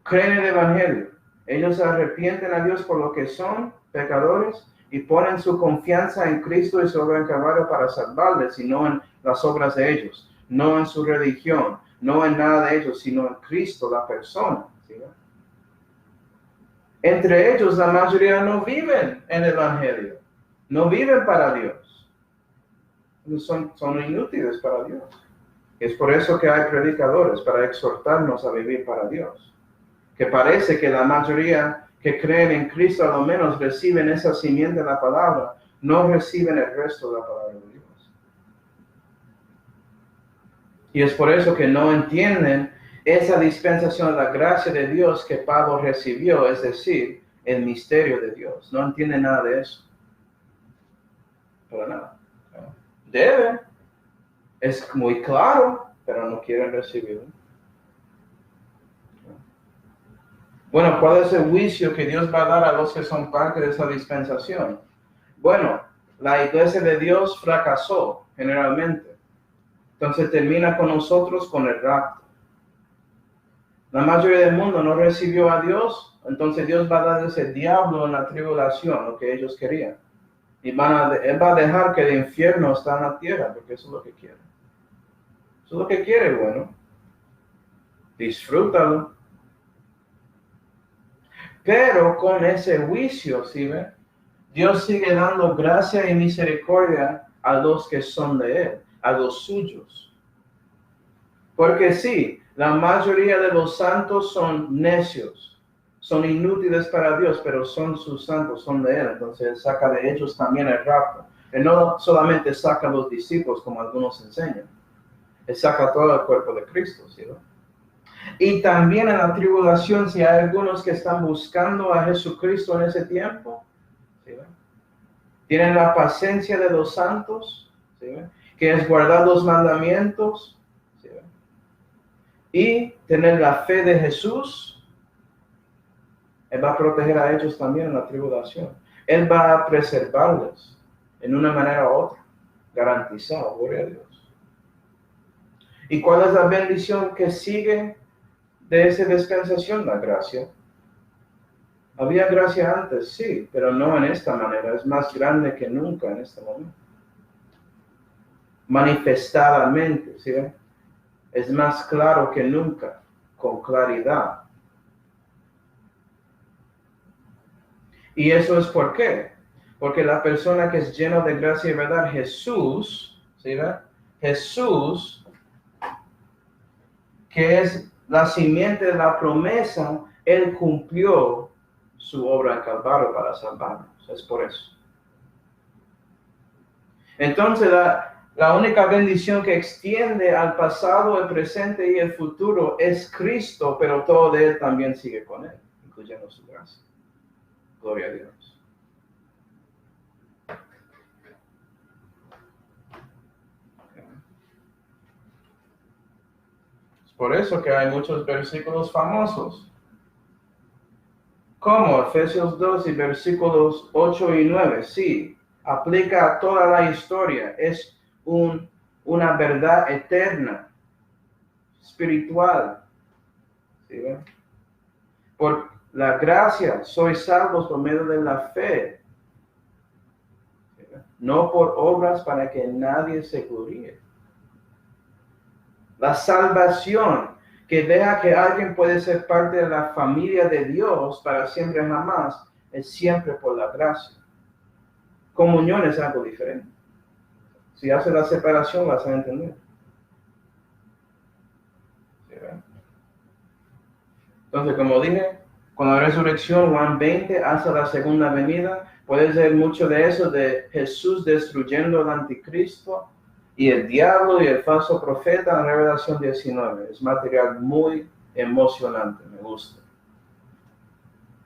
creen en el Evangelio, ellos se arrepienten a Dios por lo que son pecadores y ponen su confianza en Cristo y sobre el Calvario para salvarles, y no en las obras de ellos, no en su religión, no en nada de ellos, sino en Cristo, la persona. ¿Sí? Entre ellos, la mayoría no viven en el Evangelio, no viven para Dios. Son inútiles para Dios. Es por eso que hay predicadores, para exhortarnos a vivir para Dios. Que parece que la mayoría que creen en Cristo a lo menos reciben esa simiente de la palabra, no reciben el resto de la palabra de Dios. Y es por eso que no entienden esa dispensación de la gracia de Dios que Pablo recibió, es decir, el misterio de Dios. No entienden nada de eso. Para nada. Deben. Es muy claro, pero no quieren recibirlo. Bueno, ¿cuál es el juicio que Dios va a dar a los que son parte de esa dispensación? Bueno, la iglesia de Dios fracasó generalmente. Entonces termina con nosotros con el rapto. La mayoría del mundo no recibió a Dios, entonces Dios va a dar ese diablo en la tribulación, lo que ellos querían. Y Él va a dejar que el infierno está en la tierra, porque eso es lo que quiere. Eso es lo que quiere, bueno. Disfrútalo. Pero con ese juicio, ¿sí ven? Dios sigue dando gracia y misericordia a los que son de Él, a los suyos. Porque sí, la mayoría de los santos son necios, son inútiles para Dios, pero son sus santos, son de Él. Entonces Él saca de ellos también el rapto. Él no solamente saca a los discípulos, como algunos enseñan. Él saca todo el cuerpo de Cristo, ¿sí? Y también en la tribulación, si hay algunos que están buscando a Jesucristo en ese tiempo, ¿sí? Tienen la paciencia de los santos, ¿sí? Que es guardar los mandamientos, ¿sí? Y tener la fe de Jesús. Él va a proteger a ellos también en la tribulación. Él va a preservarles en una manera u otra, garantizado, gloria a Dios. ¿Y cuál es la bendición que sigue de esa dispensación? La gracia. Había gracia antes, sí, pero no en esta manera. Es más grande que nunca en este momento. Manifestadamente, ¿sí? Es más claro que nunca, con claridad. ¿Y eso es por qué? Porque la persona que es llena de gracia y verdad, Jesús, ¿sí? Jesús, que es la simiente de la promesa, Él cumplió su obra en Calvario para salvarnos. Es por eso. Entonces, la única bendición que extiende al pasado, el presente y el futuro es Cristo, pero todo de Él también sigue con Él, incluyendo su gracia. Gloria a Dios. Es por eso que hay muchos versículos famosos, como Efesios 2 y versículos 8 y 9. Sí, aplica a toda la historia. Es una verdad eterna, espiritual. ¿Sí ven? Por la gracia sois salvos por medio de la fe, ¿sí ven? No por obras para que nadie se gloríe. La salvación que deja que alguien puede ser parte de la familia de Dios para siempre jamás es siempre por la gracia. Comunión es algo diferente. Si hace la separación, vas a entender. ¿Sí ven? Entonces, como dije, con la resurrección, Juan 20, hasta la segunda venida, puede ser mucho de eso, de Jesús destruyendo al anticristo y el diablo y el falso profeta en Revelación 19. Es material muy emocionante, me gusta.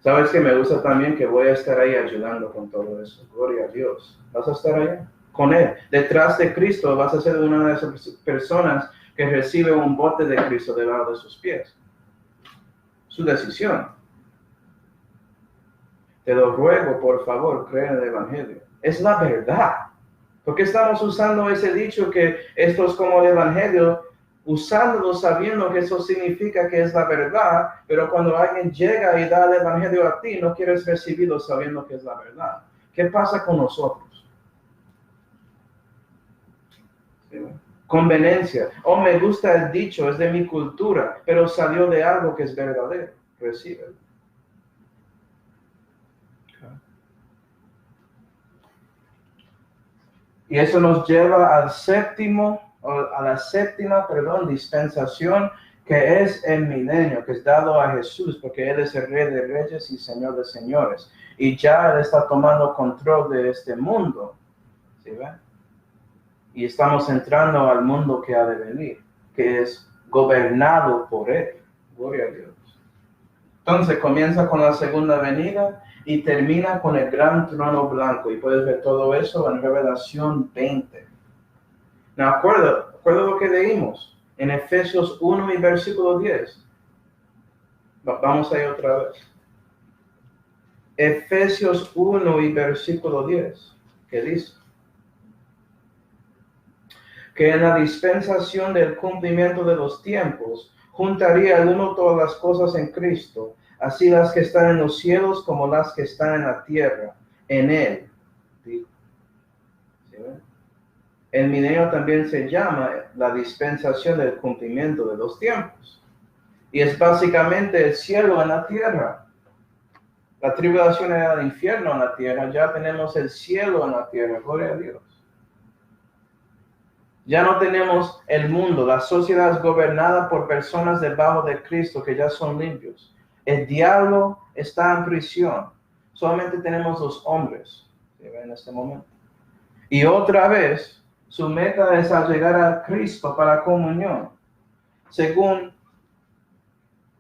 ¿Sabes que me gusta también? Que voy a estar ahí ayudando con todo eso. Gloria a Dios. ¿Vas a estar ahí? Con Él. Detrás de Cristo vas a ser una de esas personas que recibe un bote de Cristo debajo de sus pies. Su decisión. Te lo ruego, por favor, cree en el Evangelio. Es la verdad. ¿Por qué estamos usando ese dicho que esto es como el Evangelio? Usándolo sabiendo que eso significa que es la verdad, pero cuando alguien llega y da el Evangelio a ti, no quieres recibirlo sabiendo que es la verdad. ¿Qué pasa con nosotros? ¿Sí? Conveniencia. Oh, me gusta el dicho, es de mi cultura, pero salió de algo que es verdadero. Recíbelo. Y eso nos lleva a la séptima dispensación, que es el milenio, que es dado a Jesús, porque Él es el Rey de Reyes y Señor de Señores. Y ya Él está tomando control de este mundo. ¿Sí ven? Y estamos entrando al mundo que ha de venir, que es gobernado por Él. Gloria a Dios. Entonces comienza con la segunda venida y termina con el gran trono blanco. Y puedes ver todo eso en Revelación 20. Now, acuerdo lo que leímos en Efesios 1 y versículo 10. Vamos ahí otra vez. Efesios 1 y versículo 10. ¿Qué dice? Que en la dispensación del cumplimiento de los tiempos, juntaría al uno todas las cosas en Cristo, así las que están en los cielos como las que están en la tierra, en Él. ¿Sí? ¿Sí? El milenio también se llama la dispensación del cumplimiento de los tiempos. Y es básicamente el cielo en la tierra. La tribulación era el infierno en la tierra, ya tenemos el cielo en la tierra, gloria a Dios. Ya no tenemos el mundo, la sociedad es gobernada por personas debajo de Cristo que ya son limpios. El diablo está en prisión, solamente tenemos los hombres en este momento. Y otra vez, su meta es llegar a Cristo para comunión, según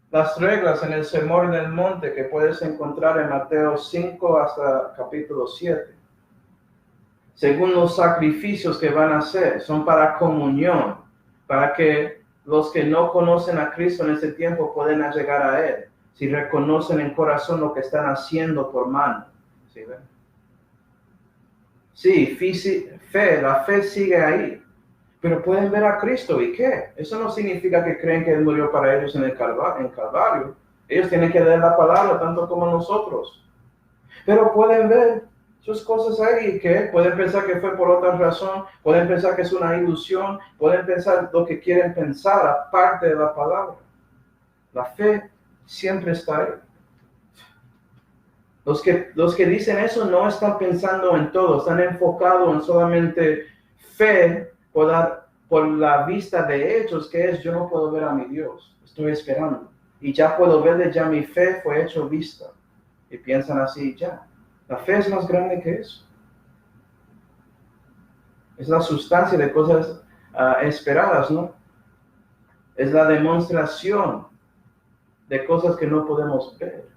las reglas en el Sermón del Monte que puedes encontrar en Mateo 5 hasta capítulo 7. Según los sacrificios que van a hacer, son para comunión, para que los que no conocen a Cristo en ese tiempo puedan llegar a Él, si reconocen en corazón lo que están haciendo por mano. ¿Sí ven? Sí, la fe sigue ahí, pero pueden ver a Cristo, ¿y qué? Eso no significa que creen que Él murió para ellos en Calvario. Ellos tienen que leer la palabra tanto como nosotros. Pero pueden ver sus cosas ahí, que pueden pensar que fue por otra razón, pueden pensar que es una ilusión, pueden pensar lo que quieren pensar aparte de la palabra. La fe siempre está ahí. Los que dicen eso no están pensando en todo, están enfocados en solamente fe por la vista de hechos, que es yo no puedo ver a mi Dios, estoy esperando. Y ya puedo verle, ya mi fe fue hecho vista. Y piensan así, ya. La fe es más grande que eso. Es la sustancia de cosas esperadas, ¿no? Es la demostración de cosas que no podemos ver.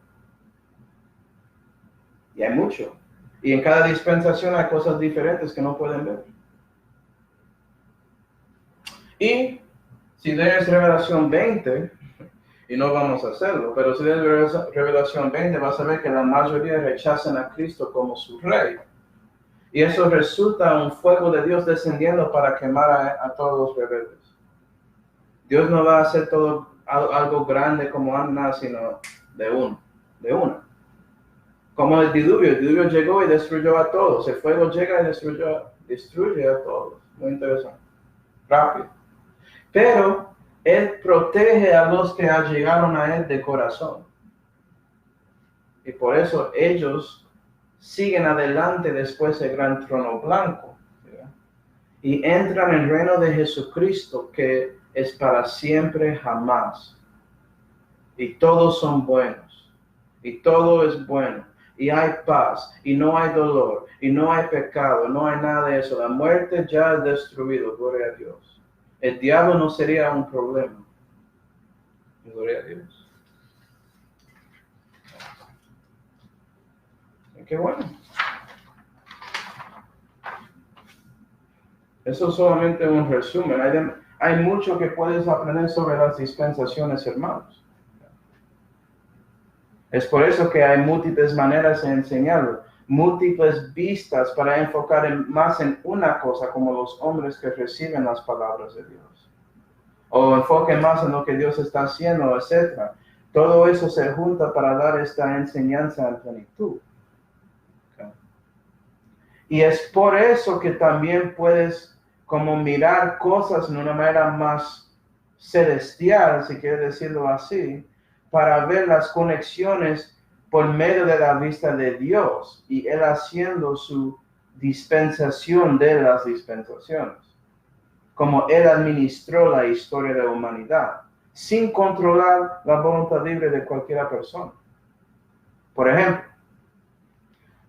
Y hay mucho. Y en cada dispensación hay cosas diferentes que no pueden ver. Y si lees Revelación 20, y no vamos a hacerlo, pero si lees Revelación 20 vas a ver que la mayoría rechazan a Cristo como su rey. Y eso resulta un fuego de Dios descendiendo para quemar a todos los rebeldes. Dios no va a hacer todo algo grande como Ana, sino de una. Como el diluvio llegó y destruyó a todos. El fuego llega y destruye a todos. Muy interesante. Rápido. Pero Él protege a los que llegaron a Él de corazón. Y por eso ellos siguen adelante después del gran trono blanco. ¿Verdad? Y entran en el reino de Jesucristo, que es para siempre jamás. Y todos son buenos. Y todo es bueno. Y hay paz. Y no hay dolor. Y no hay pecado. No hay nada de eso. La muerte ya es destruido. Gloria a Dios. El diablo no sería un problema. Gloria a Dios. Qué bueno. Eso es solamente un resumen. Hay mucho que puedes aprender sobre las dispensaciones, hermanos. Es por eso que hay múltiples maneras de enseñarlo, múltiples vistas para enfocar más en una cosa, como los hombres que reciben las palabras de Dios. O enfoquen más en lo que Dios está haciendo, etc. Todo eso se junta para dar esta enseñanza en plenitud. Okay. Y es por eso que también puedes como mirar cosas de una manera más celestial, si quieres decirlo así, para ver las conexiones por medio de la vista de Dios y Él haciendo su dispensación de las dispensaciones, como Él administró la historia de la humanidad, sin controlar la voluntad libre de cualquier persona. Por ejemplo,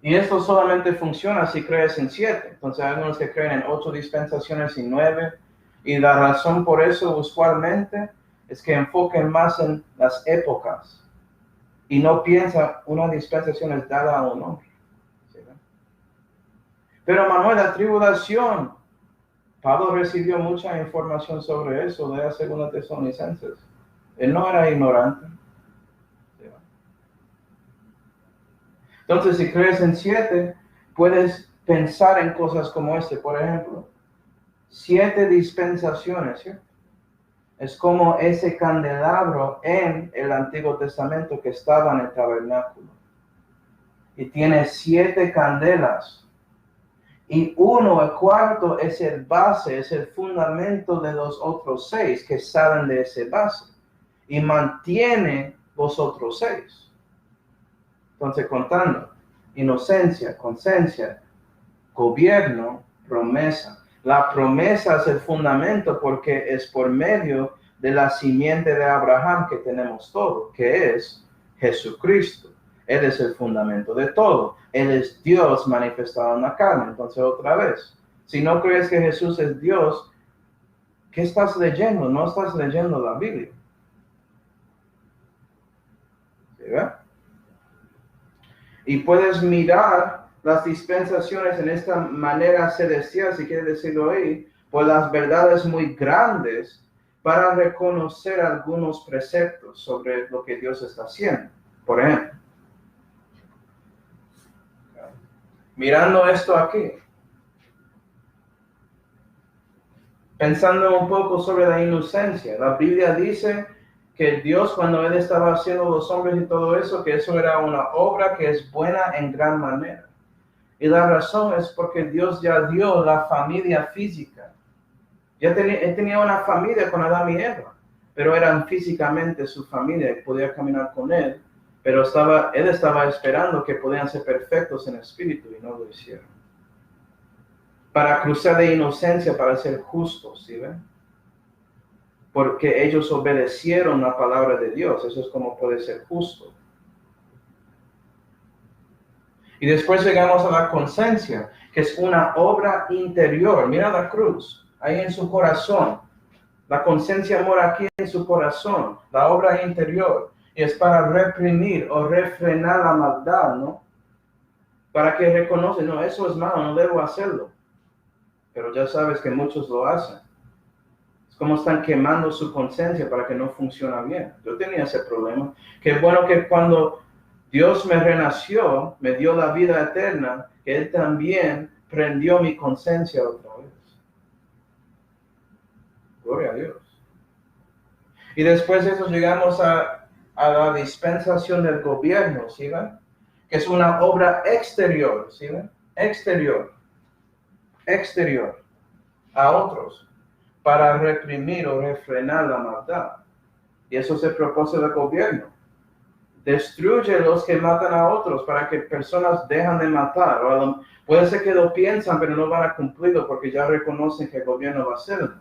y esto solamente funciona si crees en 7. Entonces hay algunos que creen en 8 dispensaciones y 9. Y la razón por eso usualmente es que enfoquen más en las épocas. Y no piensan una dispensación es dada a un hombre. ¿Sí? Pero Manuel, la tribulación. Pablo recibió mucha información sobre eso de la segunda Tesalonicenses. Él no era ignorante. Entonces, si crees en 7, puedes pensar en cosas como este. Por ejemplo, 7 dispensaciones, ¿sí? Es como ese candelabro en el Antiguo Testamento que estaba en el tabernáculo. Y tiene 7 candelas. Y el cuarto, es el base, es el fundamento de los otros 6 que salen de ese base. Y mantiene los otros 6. Entonces, contando, inocencia, conciencia, gobierno, promesa. La promesa es el fundamento porque es por medio de la simiente de Abraham que tenemos todo, que es Jesucristo. Él es el fundamento de todo. Él es Dios manifestado en la carne. Entonces, otra vez, si no crees que Jesús es Dios, ¿qué estás leyendo? No estás leyendo la Biblia. ¿Sí, ve? Y puedes mirar las dispensaciones en esta manera celestial, si quieres decirlo ahí, por las verdades muy grandes para reconocer algunos preceptos sobre lo que Dios está haciendo. Por ejemplo, mirando esto aquí, pensando un poco sobre la inocencia, la Biblia dice que Dios, cuando Él estaba haciendo los hombres y todo eso, que eso era una obra que es buena en gran manera. Y la razón es porque Dios ya dio la familia física. Él tenía una familia con Adán y Eva, pero eran físicamente su familia y podía caminar con Él, pero Él estaba esperando que podían ser perfectos en espíritu y no lo hicieron. Para cruzar de inocencia, para ser justos, ¿sí ven? Porque ellos obedecieron la palabra de Dios, eso es como puede ser justo. Y después llegamos a la conciencia, que es una obra interior. Mira la cruz, ahí en su corazón. La conciencia mora aquí en su corazón, la obra interior. Y es para reprimir o refrenar la maldad, ¿no? Para que reconoce, no, eso es malo, no debo hacerlo. Pero ya sabes que muchos lo hacen. Es como están quemando su conciencia para que no funcione bien. Yo tenía ese problema. Qué bueno que cuando Dios me renació, me dio la vida eterna, que Él también prendió mi conciencia otra vez. Gloria a Dios. Y después de eso llegamos a la dispensación del gobierno, ¿sí ven? Que es una obra exterior, ¿sí ven? Exterior a otros, para reprimir o refrenar la maldad. Y eso es el propósito del gobierno. Destruye a los que matan a otros para que personas dejan de matar. Puede ser que lo piensan, pero no van a cumplirlo porque ya reconocen que el gobierno va a hacerlo.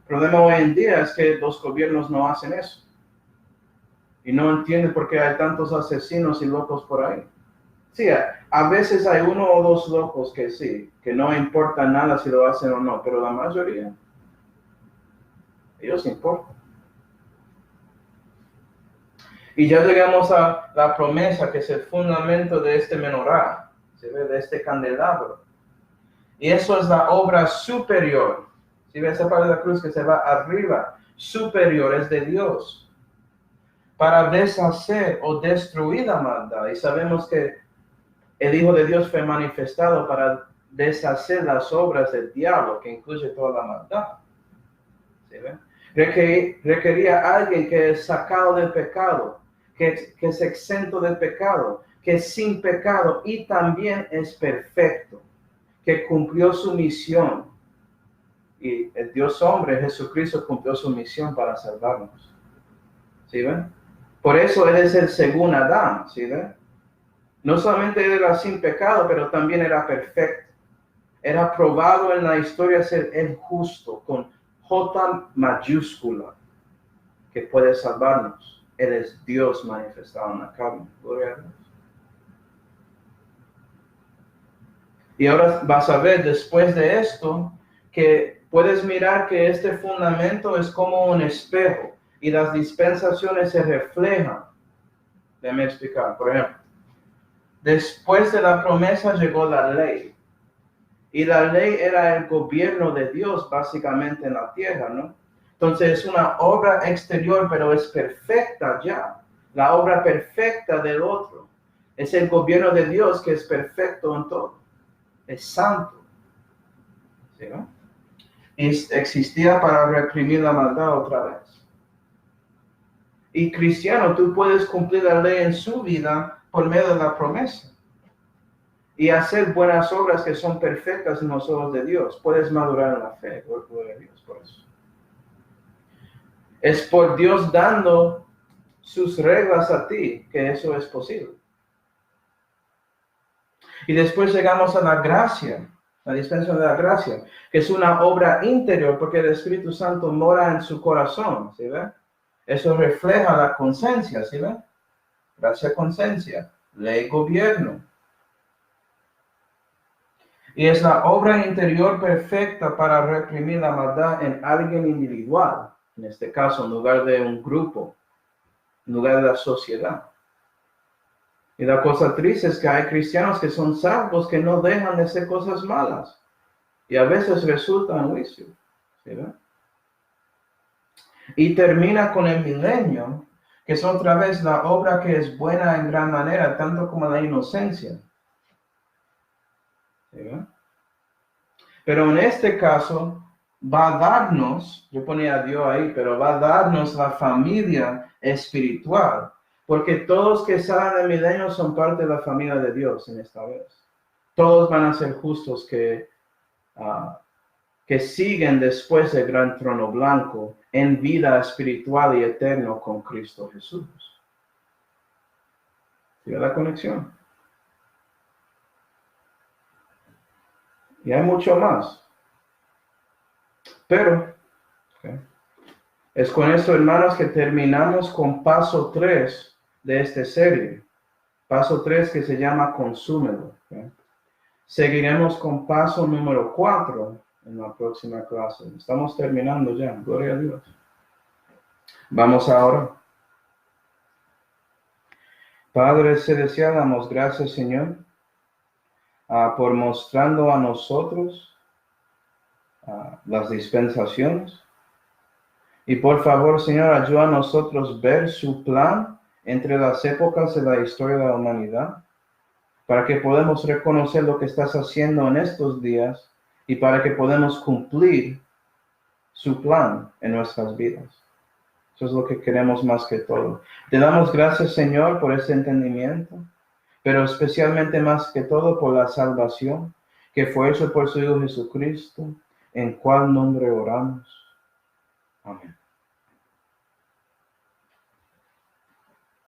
El problema hoy en día es que los gobiernos no hacen eso. Y no entienden por qué hay tantos asesinos y locos por ahí. Sí, a veces hay uno o dos locos que sí, que no importa nada si lo hacen o no, pero la mayoría, ellos importan. Y ya llegamos a la promesa, que es el fundamento de este menorá, ¿se ve? De este candelabro. Y eso es la obra superior. ¿Sí ve esa parte de la cruz que se va arriba? Superior, es de Dios. Para deshacer o destruir la maldad. Y sabemos que el Hijo de Dios fue manifestado para deshacer las obras del diablo, que incluye toda la maldad. ¿Sí ve? Requería a alguien que es sacado del pecado, que es exento del pecado, que es sin pecado y también es perfecto, que cumplió su misión. Y el Dios hombre, Jesucristo, cumplió su misión para salvarnos. ¿Sí ven? Por eso Él es el segundo Adán, ¿sí ven? No solamente Él era sin pecado, pero también era perfecto. Era probado en la historia ser el justo, con J mayúscula, que puede salvarnos. Él es Dios manifestado en la carne. Gloria a Dios. Y ahora vas a ver después de esto que puedes mirar que este fundamento es como un espejo y las dispensaciones se reflejan. Déjame explicar. Por ejemplo, después de la promesa llegó la ley. Y la ley era el gobierno de Dios básicamente en la tierra, ¿no? Entonces es una obra exterior, pero es perfecta ya. La obra perfecta del otro. Es el gobierno de Dios que es perfecto en todo. Es santo. ¿Sí, no? Y existía para reprimir la maldad otra vez. Y cristiano, tú puedes cumplir la ley en su vida por medio de la promesa. Y hacer buenas obras que son perfectas en los ojos de Dios. Puedes madurar en la fe. Gloria a Dios por eso. Es por Dios dando sus reglas a ti que eso es posible. Y después llegamos a la gracia, la dispensación de la gracia, que es una obra interior porque el Espíritu Santo mora en su corazón, ¿sí ve? Eso refleja la conciencia, ¿sí ve? Gracia, conciencia, ley, gobierno. Y es la obra interior perfecta para reprimir la maldad en alguien individual, en este caso, en lugar de un grupo, en lugar de la sociedad. Y la cosa triste es que hay cristianos que son salvos que no dejan de hacer cosas malas. Y a veces resulta en juicio. ¿Sí, ve? Y termina con el milenio, que es otra vez la obra que es buena en gran manera, tanto como la inocencia. ¿Sí, ve? Pero en este caso va a darnos, yo ponía a Dios ahí, pero va a darnos la familia espiritual. Porque todos que salen del milenio son parte de la familia de Dios en esta vez. Todos van a ser justos que siguen después del gran trono blanco en vida espiritual y eterna con Cristo Jesús. ¿Sigue la conexión? Y hay mucho más. Pero, es con esto, hermanos, que terminamos con paso 3 de esta serie. Paso 3 que se llama consúmelo. Seguiremos con paso número 4 en la próxima clase. Estamos terminando ya. Gloria a Dios. Vamos ahora. Padre celestial, damos gracias, Señor, por mostrando a nosotros las dispensaciones. Y por favor, Señor, ayuda a nosotros ver su plan entre las épocas de la historia de la humanidad, para que podamos reconocer lo que estás haciendo en estos días y para que podamos cumplir su plan en nuestras vidas. Eso es lo que queremos más que todo. Te damos gracias, Señor, por ese entendimiento, pero especialmente más que todo por la salvación que fue hecho por su Hijo Jesucristo, en cual nombre oramos. Amén.